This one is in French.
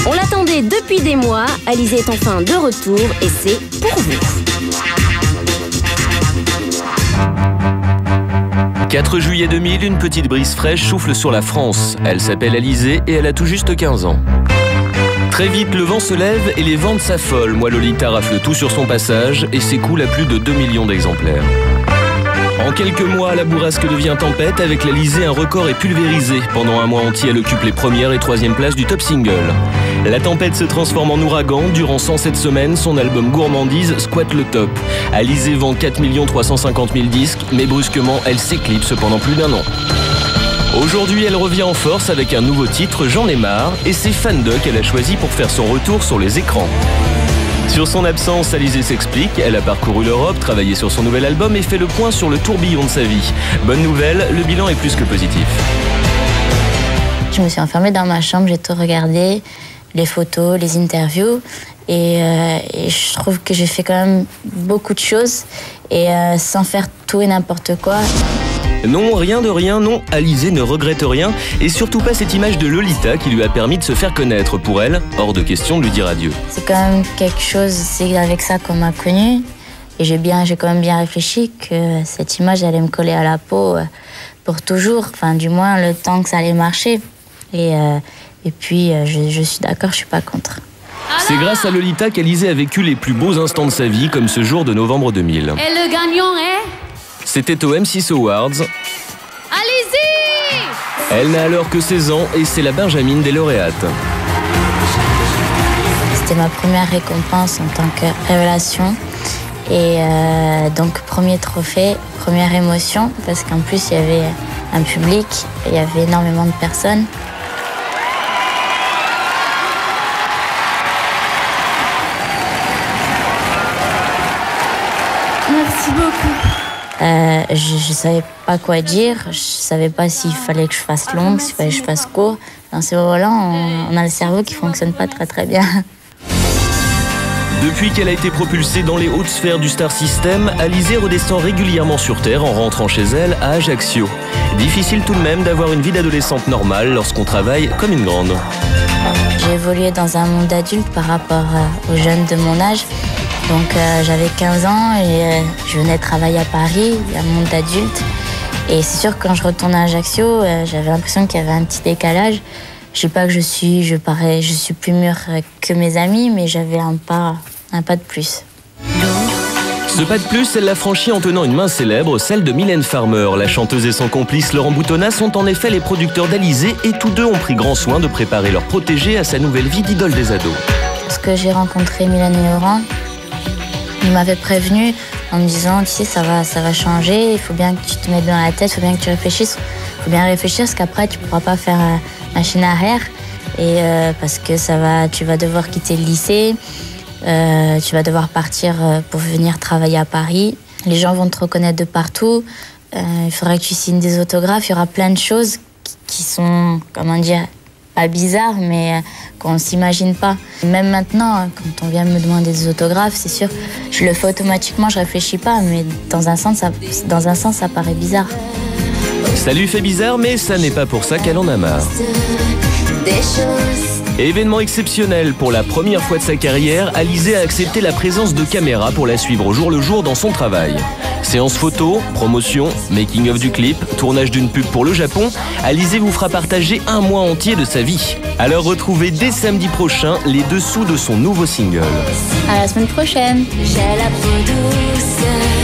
On l'attendait depuis des mois, Alizée est enfin de retour et c'est pour vous. 4 juillet 2000, une petite brise fraîche souffle sur la France. Elle s'appelle Alizée et elle a tout juste 15 ans. Très vite, le vent se lève et les ventes s'affolent. Moi, Lolita rafle tout sur son passage et s'écoule à plus de 2 millions d'exemplaires. En quelques mois, la bourrasque devient tempête. Avec l'Alizée, un record est pulvérisé. Pendant un mois entier, elle occupe les premières et troisième places du top single. La tempête se transforme en ouragan. Durant 107 semaines, son album Gourmandise squatte le top. Alizée vend 4 350 000 disques, mais brusquement, elle s'éclipse pendant plus d'1 an. Aujourd'hui, elle revient en force avec un nouveau titre, J'en ai marre, et c'est Fan de qu'elle a choisi pour faire son retour sur les écrans. Sur son absence, Alizée s'explique. Elle a parcouru l'Europe, travaillé sur son nouvel album et fait le point sur le tourbillon de sa vie. Bonne nouvelle, le bilan est plus que positif. Je me suis enfermée dans ma chambre, j'ai tout regardé, les photos, les interviews. Et je trouve que j'ai fait quand même beaucoup de choses et sans faire tout et n'importe quoi. Non, rien de rien, non, Alizée ne regrette rien et surtout pas cette image de Lolita qui lui a permis de se faire connaître. Pour elle, hors de question de lui dire adieu. C'est quand même quelque chose, c'est avec ça qu'on m'a connue et j'ai quand même bien réfléchi que cette image allait me coller à la peau pour toujours, enfin du moins le temps que ça allait marcher. Et puis je suis d'accord, je suis pas contre. C'est grâce à Lolita qu'Alizée a vécu les plus beaux instants de sa vie, comme ce jour de novembre 2000. Et le gagnant est... C'était au M6 Awards. Alizée! Elle n'a alors que 16 ans et c'est la Benjamine des lauréates. C'était ma première récompense en tant que révélation. Et donc premier trophée, première émotion, parce qu'en plus il y avait un public, il y avait énormément de personnes. Merci beaucoup. Je savais pas quoi dire, je savais pas s'il fallait que je fasse longue, s'il fallait que je fasse court. Dans ces moments-là, on a le cerveau qui fonctionne pas très bien. Depuis qu'elle a été propulsée dans les hautes sphères du Star System, Alizée redescend régulièrement sur Terre en rentrant chez elle à Ajaccio. Difficile tout de même d'avoir une vie d'adolescente normale lorsqu'on travaille comme une grande. J'ai évolué dans un monde adulte par rapport aux jeunes de mon âge. Donc j'avais 15 ans et je venais travailler à Paris, un monde d'adulte. Et c'est sûr que quand je retourne à Ajaccio, j'avais l'impression qu'il y avait un petit décalage. Je sais pas que je suis plus mûre que mes amis, mais j'avais un pas de plus. Ce pas de plus, elle l'a franchi en tenant une main célèbre, celle de Mylène Farmer. La chanteuse et son complice Laurent Boutonnat sont en effet les producteurs d'Alizée et tous deux ont pris grand soin de préparer leur protégée à sa nouvelle vie d'idole des ados. Lorsque j'ai rencontré Mylène et Laurent, ils m'avaient prévenu en me disant, tu sais, ça va changer, il faut bien que tu te mettes dans la tête, il faut bien que tu réfléchisses. Il faut bien réfléchir parce qu'après, tu ne pourras pas faire machine arrière. Et parce que tu vas devoir quitter le lycée, tu vas devoir partir pour venir travailler à Paris. Les gens vont te reconnaître de partout. Il faudra que tu signes des autographes. Il y aura plein de choses qui sont, comment dire, pas bizarre, mais qu'on ne s'imagine pas. Même maintenant, quand on vient me demander des autographes, c'est sûr, je le fais automatiquement, je réfléchis pas, mais dans un sens, ça paraît bizarre. Ça lui fait bizarre, mais ça n'est pas pour ça qu'elle en a marre. Événement exceptionnel, pour la première fois de sa carrière, Alizée a accepté la présence de caméras pour la suivre au jour le jour dans son travail. Séance photo, promotion, making-of du clip, tournage d'une pub pour le Japon, Alizée vous fera partager un mois entier de sa vie. Alors retrouvez dès samedi prochain les dessous de son nouveau single. À la semaine prochaine. J'ai la peau douce.